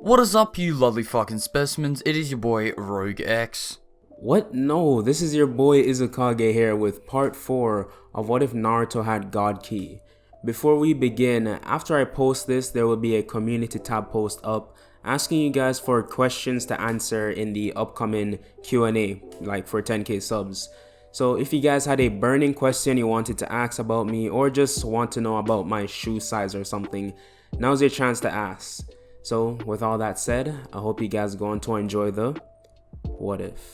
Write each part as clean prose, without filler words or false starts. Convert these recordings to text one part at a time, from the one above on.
What is up, you lovely fucking specimens? It is your boy Rogue X. What? No, this is your boy IzuKage here with part 4 of What If Naruto Had God Key. Before we begin, after I post this, there will be a community tab post up asking you guys for questions to answer in the upcoming Q&A, like for 10k subs. So if you guys had a burning question you wanted to ask about me or just want to know about my shoe size or something, now's your chance to ask. So with all that said, I hope you guys going to enjoy the What If.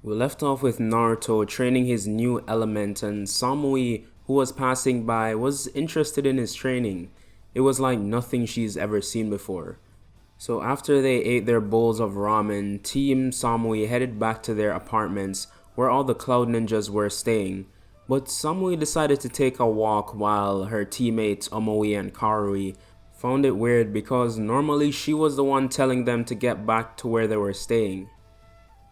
We left off with Naruto training his new element, and Samui, who was passing by, was interested in his training. It was like nothing she's ever seen before. So after they ate their bowls of ramen, Team Samui headed back to their apartments where all the Cloud Ninjas were staying. But Samui decided to take a walk while her teammates Omoi and Karui found it weird because normally she was the one telling them to get back to where they were staying.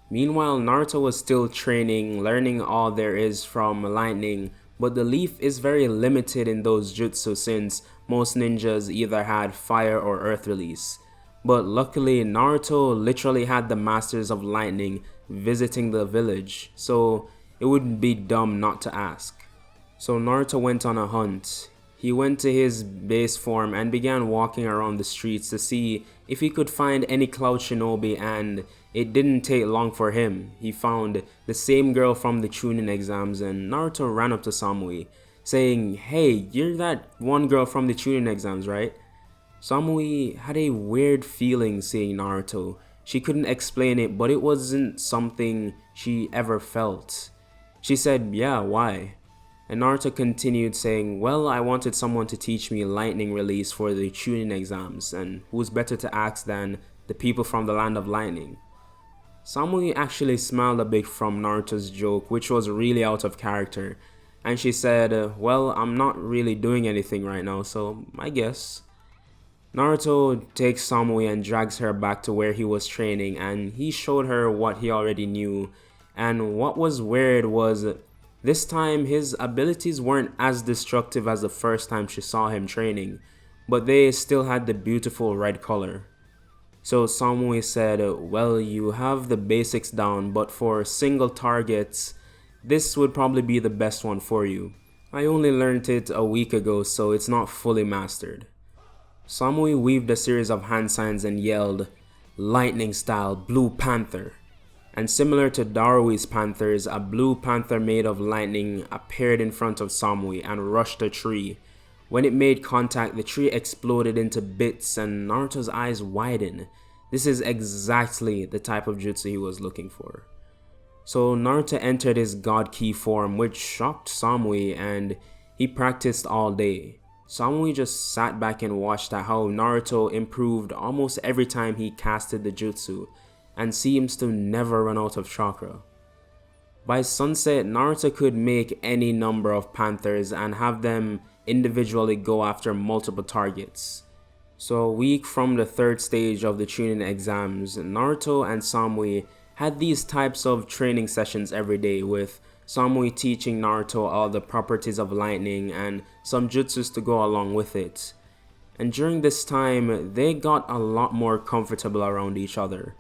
Meanwhile, Naruto was still training, learning all there is from lightning, but the leaf is very limited in those jutsu since most ninjas either had fire or earth release. But luckily, Naruto literally had the masters of lightning visiting the village, so it would be dumb not to ask. So Naruto went on a hunt. He went to his base form and began walking around the streets to see if he could find any Cloud Shinobi, and it didn't take long for him. He found the same girl from the Chunin exams, and Naruto ran up to Samui, saying, "Hey, you're that one girl from the Chunin exams, right?" Samui had a weird feeling seeing Naruto. She couldn't explain it, but it wasn't something she ever felt. She said, "Yeah, why?" And Naruto continued saying, "Well, I wanted someone to teach me lightning release for the Chunin exams, and who's better to ask than the people from the land of lightning?" Samui actually smiled a bit from Naruto's joke, which was really out of character, and she said, "Well, I'm not really doing anything right now, so I guess." Naruto takes Samui and drags her back to where he was training, and he showed her what he already knew. And what was weird was, this time his abilities weren't as destructive as the first time she saw him training, but they still had the beautiful red color. So Samui said, "Well, you have the basics down, but for single targets, this would probably be the best one for you. I only learned it a week ago, so it's not fully mastered." Samui weaved a series of hand signs and yelled, "Lightning style, Blue Panther." And similar to Darui's panthers, a blue panther made of lightning appeared in front of Samui and rushed a tree. When it made contact, the tree exploded into bits and Naruto's eyes widened. This is exactly the type of jutsu he was looking for. So Naruto entered his God Key form, which shocked Samui, and he practiced all day. Samui just sat back and watched at how Naruto improved almost every time he casted the jutsu, and seems to never run out of chakra. By sunset, Naruto could make any number of panthers and have them individually go after multiple targets. So a week from the third stage of the Chunin exams, Naruto and Samui had these types of training sessions every day, with Samui teaching Naruto all the properties of lightning and some jutsus to go along with it. And during this time, they got a lot more comfortable around each other.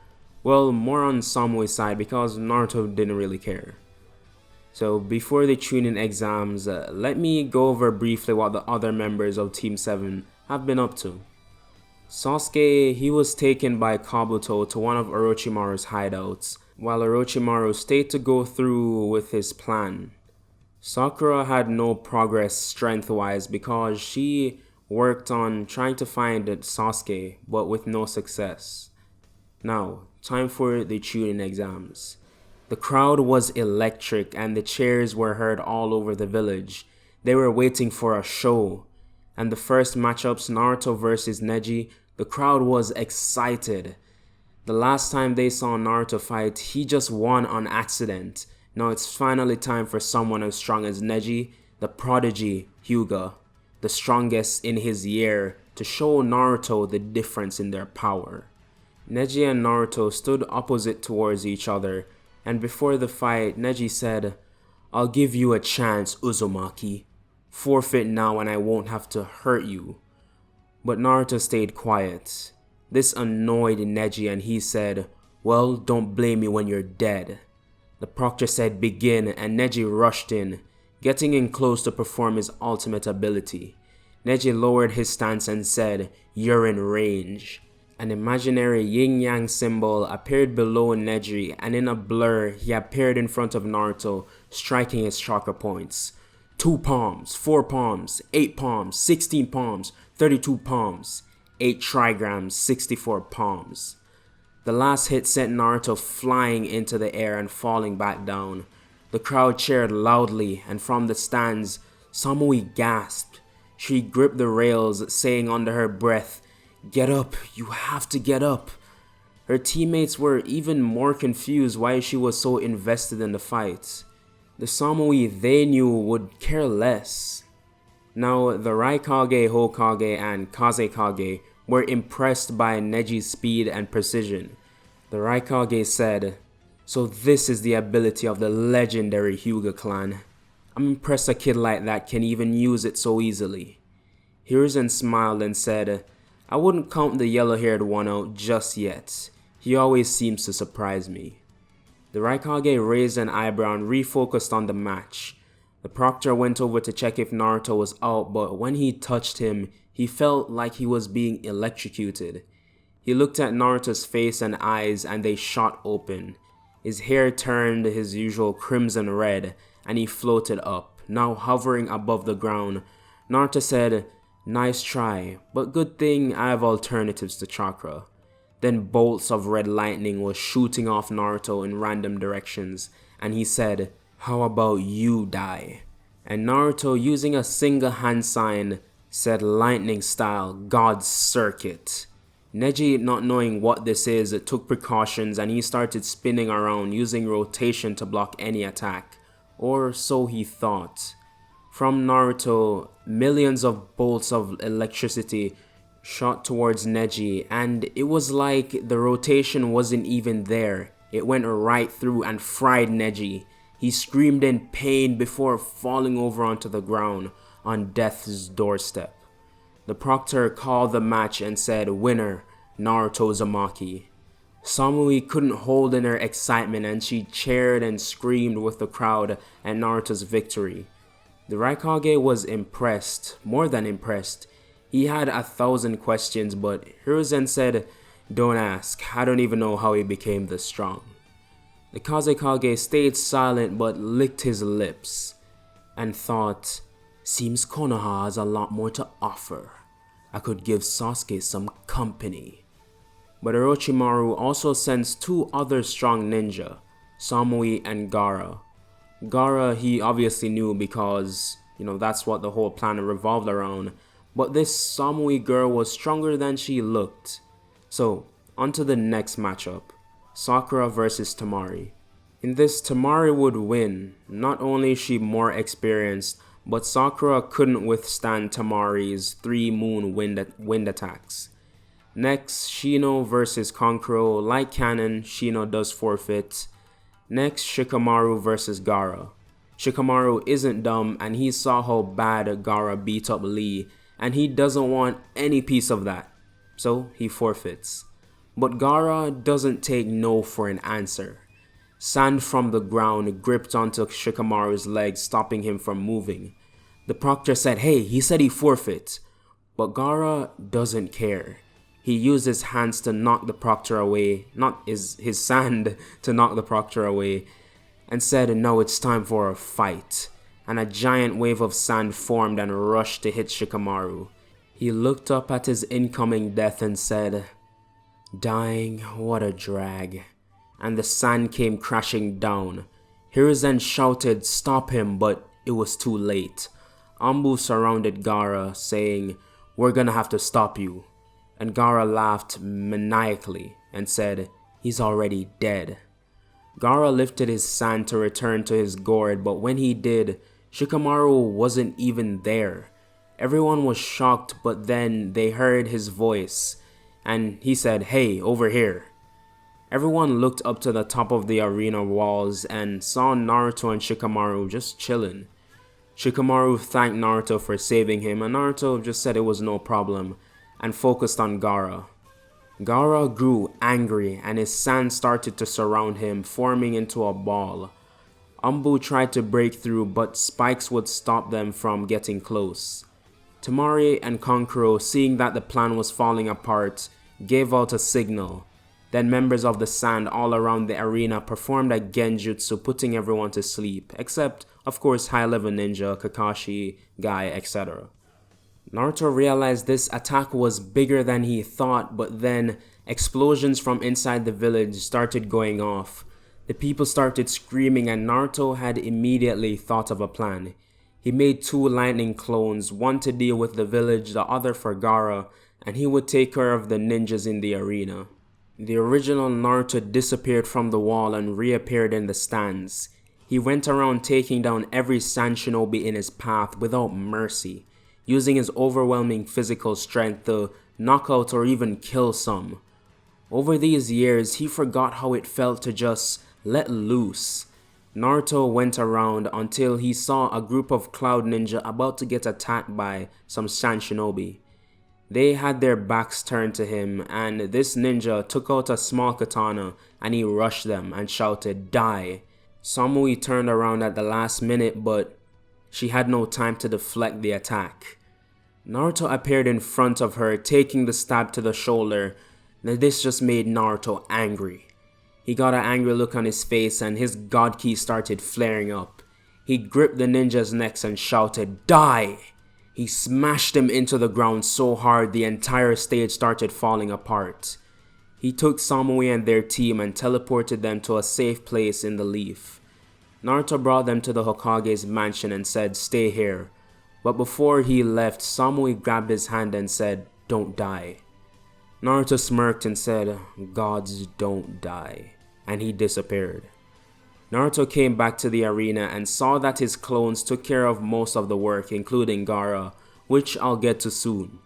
Well, more on Samui's side because Naruto didn't really care. So before the Chunin exams, let me go over briefly what the other members of Team 7 have been up to. Sasuke, he was taken by Kabuto to one of Orochimaru's hideouts, while Orochimaru stayed to go through with his plan. Sakura had no progress strength-wise because she worked on trying to find Sasuke, but with no success. Now, time for the Chunin exams. The crowd was electric and the cheers were heard all over the village. They were waiting for a show. And the first matchups, Naruto versus Neji, the crowd was excited. The last time they saw Naruto fight, he just won on accident. Now it's finally time for someone as strong as Neji, the prodigy Hyuga, the strongest in his year, to to show Naruto the difference in their power. Neji and Naruto stood opposite towards each other, and before the fight, Neji said, "I'll give you a chance, Uzumaki. Forfeit now and I won't have to hurt you." But Naruto stayed quiet. This annoyed Neji and he said, "Well, don't blame me when you're dead." The proctor said begin and Neji rushed in, getting in close to perform his ultimate ability. Neji lowered his stance and said, "You're in range." An imaginary yin-yang symbol appeared below Neji and in a blur he appeared in front of Naruto, striking his chakra points. 2 palms, 4 palms, 8 palms, 16 palms, 32 palms, 8 trigrams, 64 palms. The last hit sent Naruto flying into the air and falling back down. The crowd cheered loudly and from the stands, Samui gasped. She gripped the rails, saying under her breath, "Get up, you have to get up." Her teammates were even more confused why she was so invested in the fight. The Samui they knew would care less. Now, the Raikage, Hokage, and Kazekage were impressed by Neji's speed and precision. The Raikage said, "So this is the ability of the legendary Hyuga clan. I'm impressed a kid like that can even use it so easily." Hiruzen smiled and said, "I wouldn't count the yellow-haired one out just yet. He always seems to surprise me." The Raikage raised an eyebrow and refocused on the match. The proctor went over to check if Naruto was out, but when he touched him, he felt like he was being electrocuted. He looked at Naruto's face and eyes and they shot open. His hair turned his usual crimson red and he floated up, now hovering above the ground. Naruto said, "Nice try, but good thing I have alternatives to chakra." Then bolts of red lightning was shooting off Naruto in random directions and he said, "How about you die?" And Naruto, using a single hand sign, said lightning style, "God's circuit." Neji, not knowing what this is, took precautions and he started spinning around using rotation to block any attack. Or so he thought. From Naruto, millions of bolts of electricity shot towards Neji and it was like the rotation wasn't even there. It went right through and fried Neji. He screamed in pain before falling over onto the ground on death's doorstep. The proctor called the match and said, "Winner, Naruto Uzumaki." Samui couldn't hold in her excitement and she cheered and screamed with the crowd at Naruto's victory. The Raikage was impressed, more than impressed. He had 1,000 questions, but Hiruzen said, "Don't ask, I don't even know how he became this strong." The Kazekage stayed silent but licked his lips and thought, "Seems Konoha has a lot more to offer. I could give Sasuke some company." But Orochimaru also sends 2 other strong ninja, Samui and Gaara. Gaara he obviously knew because, that's what the whole planet revolved around. But this Samui girl was stronger than she looked. So, on to the next matchup. Sakura versus Temari. In this, Temari would win. Not only is she more experienced, but Sakura couldn't withstand Temari's 3 moon wind attacks. Next, Shino versus Kankuro. Like canon, Shino does forfeit. Next, Shikamaru versus Gaara. Shikamaru isn't dumb and he saw how bad Gaara beat up Lee and he doesn't want any piece of that. So he forfeits. But Gaara doesn't take no for an answer. Sand from the ground gripped onto Shikamaru's legs, stopping him from moving. The proctor said, "Hey, he said he forfeits." But Gaara doesn't care. He used his hands to knock the proctor away, not his sand to knock the proctor away, and said, "Now it's time for a fight." And a giant wave of sand formed and rushed to hit Shikamaru. He looked up at his incoming death and said, "Dying, what a drag." And the sand came crashing down. Hiruzen shouted, "Stop him," but it was too late. Anbu surrounded Gaara, saying, "We're gonna have to stop you." And Gaara laughed maniacally and said, "He's already dead." Gaara lifted his sand to return to his gourd, but when he did, Shikamaru wasn't even there. Everyone was shocked, but then they heard his voice, and he said, "Hey, over here." Everyone looked up to the top of the arena walls and saw Naruto and Shikamaru just chilling. Shikamaru thanked Naruto for saving him, and Naruto just said it was no problem and focused on Gaara. Gaara grew angry and his sand started to surround him, forming into a ball. Anbu tried to break through, but spikes would stop them from getting close. Temari and Kankuro, seeing that the plan was falling apart, gave out a signal. Then members of the sand all around the arena performed a genjutsu, putting everyone to sleep, except, of course, high-level ninja, Kakashi, Guy, etc. Naruto realized this attack was bigger than he thought, but then explosions from inside the village started going off. The people started screaming and Naruto had immediately thought of a plan. He made 2 lightning clones, one to deal with the village, the other for Gaara, and he would take care of the ninjas in the arena. The original Naruto disappeared from the wall and reappeared in the stands. He went around taking down every sand shinobi in his path without mercy, using his overwhelming physical strength to knock out or even kill some. Over these years, he forgot how it felt to just let loose. Naruto went around until he saw a group of Cloud Ninja about to get attacked by some sand shinobi. They had their backs turned to him, and this ninja took out a small katana and he rushed them and shouted, "Die!" Samui turned around at the last minute, but she had no time to deflect the attack. Naruto appeared in front of her, taking the stab to the shoulder. Now this just made Naruto angry. He got an angry look on his face and his god ki started flaring up. He gripped the ninja's necks and shouted, "Die!" He smashed him into the ground so hard the entire stage started falling apart. He took Samui and their team and teleported them to a safe place in the leaf. Naruto brought them to the Hokage's mansion and said, "Stay here." But before he left, Samui grabbed his hand and said, "Don't die." Naruto smirked and said, "Gods don't die," and he disappeared. Naruto came back to the arena and saw that his clones took care of most of the work, including Gaara, which I'll get to soon.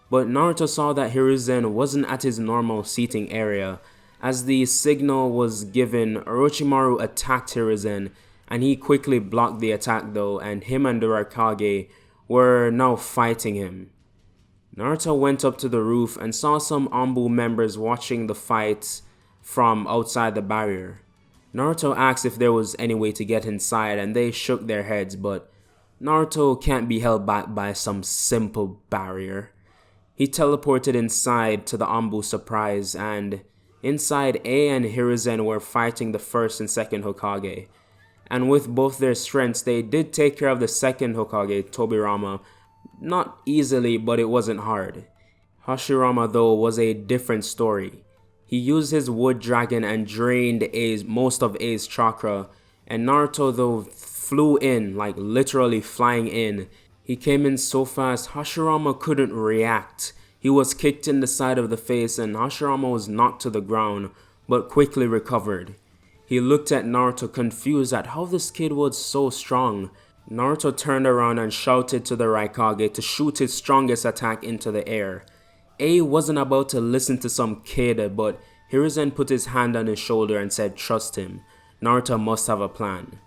But Naruto saw that Hiruzen wasn't at his normal seating area. As the signal was given, Orochimaru attacked Hiruzen, and he quickly blocked the attack though, and him and the Raikage were now fighting him. Naruto went up to the roof and saw some Anbu members watching the fight from outside the barrier. Naruto asked if there was any way to get inside and they shook their heads, but Naruto can't be held back by some simple barrier. He teleported inside to the Anbu surprise, and inside A and Hiruzen were fighting the first and second Hokage. And with both their strengths, they did take care of the second Hokage, Tobirama. Not easily, but it wasn't hard. Hashirama though was a different story. He used his wood dragon and drained most of A's chakra, and Naruto though flew in, like literally flying in. He came in so fast, Hashirama couldn't react. He was kicked in the side of the face and Hashirama was knocked to the ground, but quickly recovered. He looked at Naruto confused at how this kid was so strong. Naruto turned around and shouted to the Raikage to shoot his strongest attack into the air. A wasn't about to listen to some kid, but Hiruzen put his hand on his shoulder and said trust him. Naruto must have a plan.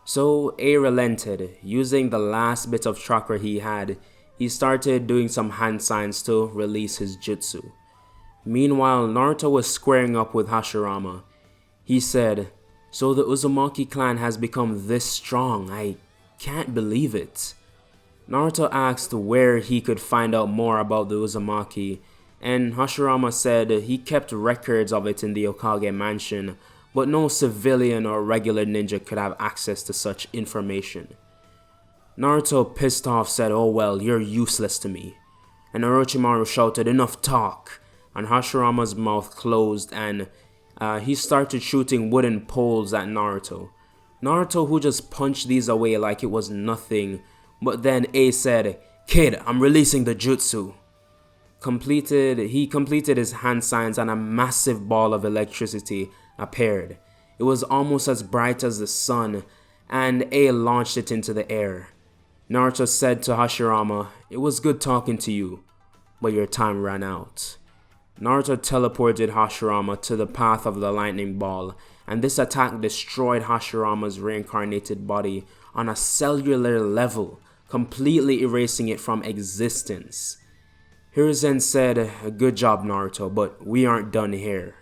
So A relented. Using the last bit of chakra he had, he started doing some hand signs to release his jutsu. Meanwhile, Naruto was squaring up with Hashirama. He said, "So the Uzumaki clan has become this strong. I can't believe it." Naruto asked where he could find out more about the Uzumaki, and Hashirama said he kept records of it in the Hokage mansion, but no civilian or regular ninja could have access to such information. Naruto, pissed off, said, "Oh well, you're useless to me." And Orochimaru shouted, "Enough talk," and Hashirama's mouth closed and he started shooting wooden poles at Naruto. Naruto, who just punched these away like it was nothing, but then A said, "Kid, I'm releasing the jutsu." He completed his hand signs and a massive ball of electricity appeared. It was almost as bright as the sun, and A launched it into the air. Naruto said to Hashirama, it was good talking to you, but your time ran out. Naruto teleported Hashirama to the path of the lightning ball, and this attack destroyed Hashirama's reincarnated body on a cellular level, completely erasing it from existence. Hiruzen said, "Good job, Naruto, but we aren't done here."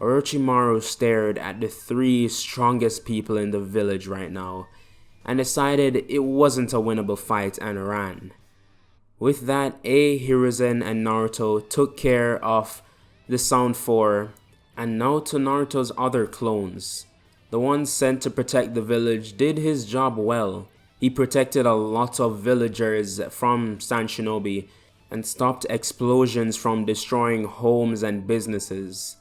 Orochimaru stared at the three strongest people in the village right now and decided it wasn't a winnable fight and ran. With that, Hiruzen and Naruto took care of the Sound 4, and now to Naruto's other clones. The one sent to protect the village did his job well. He protected a lot of villagers from San Shinobi and stopped explosions from destroying homes and businesses.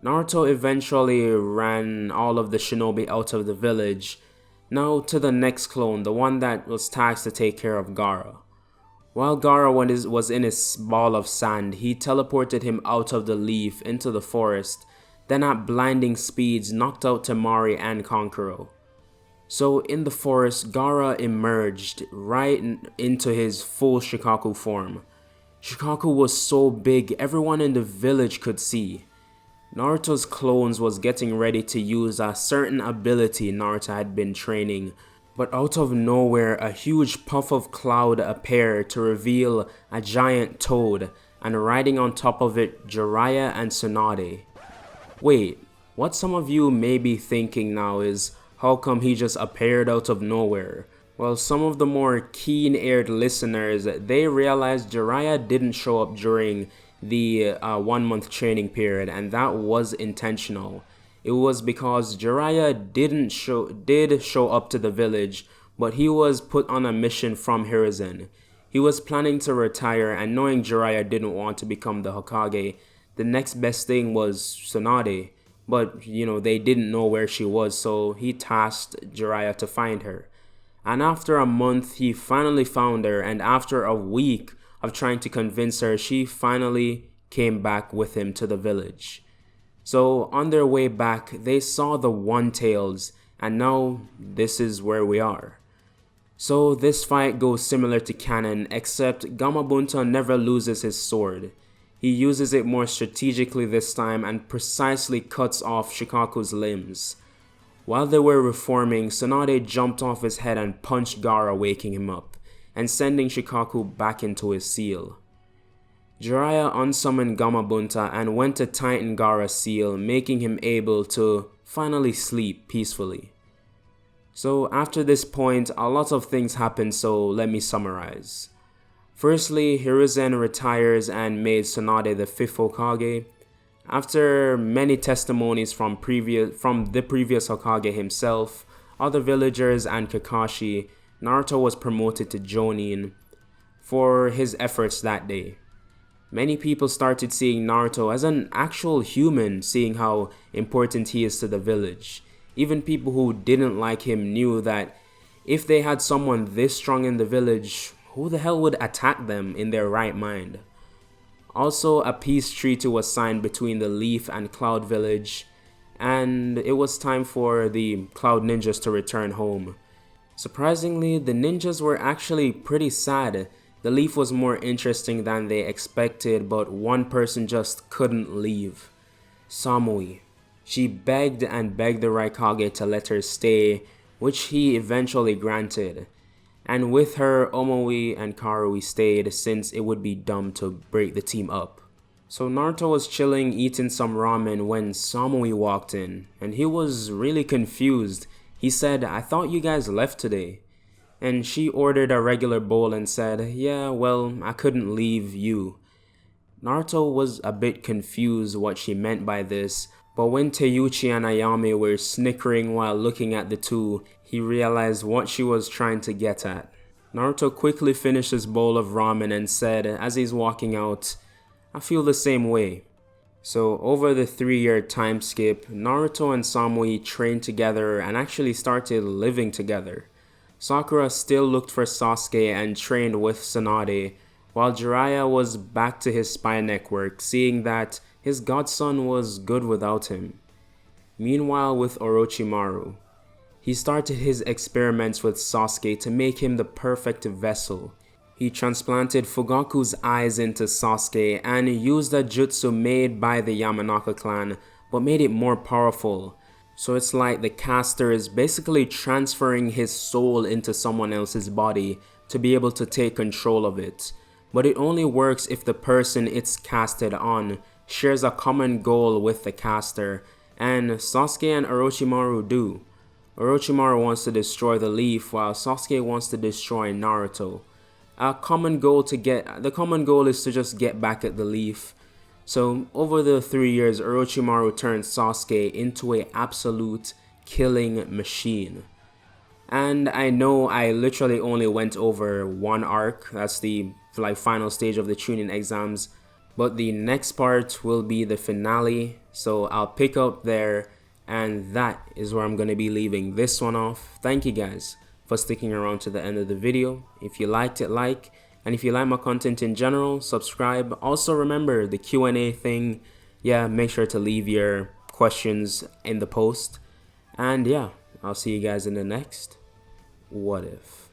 Naruto eventually ran all of the shinobi out of the village. Now to the next clone, the one that was tasked to take care of Gaara. While Gaara was in his ball of sand, he teleported him out of the leaf into the forest, then at blinding speeds knocked out Temari and Kankuro. So in the forest, Gaara emerged right into his full Shikaku form. Shikaku was so big, everyone in the village could see. Naruto's clones was getting ready to use a certain ability Naruto had been training, but out of nowhere a huge puff of cloud appeared to reveal a giant toad, and riding on top of it Jiraiya and Tsunade. Wait, what some of you may be thinking now is, how come he just appeared out of nowhere? Well, some of the more keen-eared listeners, they realized Jiraiya didn't show up during the 1-month training period, and that was intentional. It was because Jiraiya did show up to the village, but he was put on a mission from Hiruzen. He was planning to retire, and knowing Jiraiya didn't want to become the Hokage, the next best thing was Tsunade. But, they didn't know where she was, so he tasked Jiraiya to find her. And after a month, he finally found her, and after a week of trying to convince her, she finally came back with him to the village. So on their way back, they saw the One-Tails, and now this is where we are. So this fight goes similar to canon, except Gamabunta never loses his sword. He uses it more strategically this time and precisely cuts off Shikaku's limbs. While they were reforming, Tsunade jumped off his head and punched Gaara, waking him up, and sending Shikaku back into his seal. Jiraiya unsummoned Gamabunta and went to tighten Gaara's seal, making him able to finally sleep peacefully. So after this point, a lot of things happen, so let me summarize. Firstly, Hiruzen retires and made Tsunade the 5th Hokage. After many testimonies from the previous Hokage himself, other villagers and Kakashi, Naruto was promoted to Jonin for his efforts that day. Many people started seeing Naruto as an actual human, seeing how important he is to the village. Even people who didn't like him knew that if they had someone this strong in the village, who the hell would attack them in their right mind? Also, a peace treaty was signed between the Leaf and Cloud Village, and it was time for the Cloud Ninjas to return home. Surprisingly, the ninjas were actually pretty sad. The Leaf was more interesting than they expected, but one person just couldn't leave. Samui. She begged and begged the Raikage to let her stay, which he eventually granted. And with her, Omoi and Karui stayed since it would be dumb to break the team up. So Naruto was chilling eating some ramen when Samui walked in, and he was really confused. He said, "I thought you guys left today." And she ordered a regular bowl and said, "Yeah, well, I couldn't leave you." Naruto was a bit confused what she meant by this, but when Teiuchi and Ayame were snickering while looking at the two, he realized what she was trying to get at. Naruto quickly finished his bowl of ramen and said, as he's walking out, "I feel the same way." So over the 3-year time skip, Naruto and Samui trained together and actually started living together. Sakura still looked for Sasuke and trained with Tsunade, while Jiraiya was back to his spy network, seeing that his godson was good without him. Meanwhile, with Orochimaru, he started his experiments with Sasuke to make him the perfect vessel. He transplanted Fugaku's eyes into Sasuke and used a jutsu made by the Yamanaka clan, but made it more powerful. So it's like the caster is basically transferring his soul into someone else's body to be able to take control of it. But it only works if the person it's casted on shares a common goal with the caster, and Sasuke and Orochimaru do. Orochimaru wants to destroy the leaf while Sasuke wants to destroy Naruto. The common goal is to just get back at the leaf. So over the 3 years, Orochimaru turned Sasuke into an absolute killing machine. And I know I literally only went over one arc, that's the final stage of the Chunin exams, but the next part will be the finale, so I'll pick up there, and that is where I'm going to be leaving this one off. Thank you guys for sticking around to the end of the video. If you liked it, like, and if you like my content in general, subscribe. Also remember the Q&A thing, yeah, make sure to leave your questions in the post, and yeah, I'll see you guys in the next What If.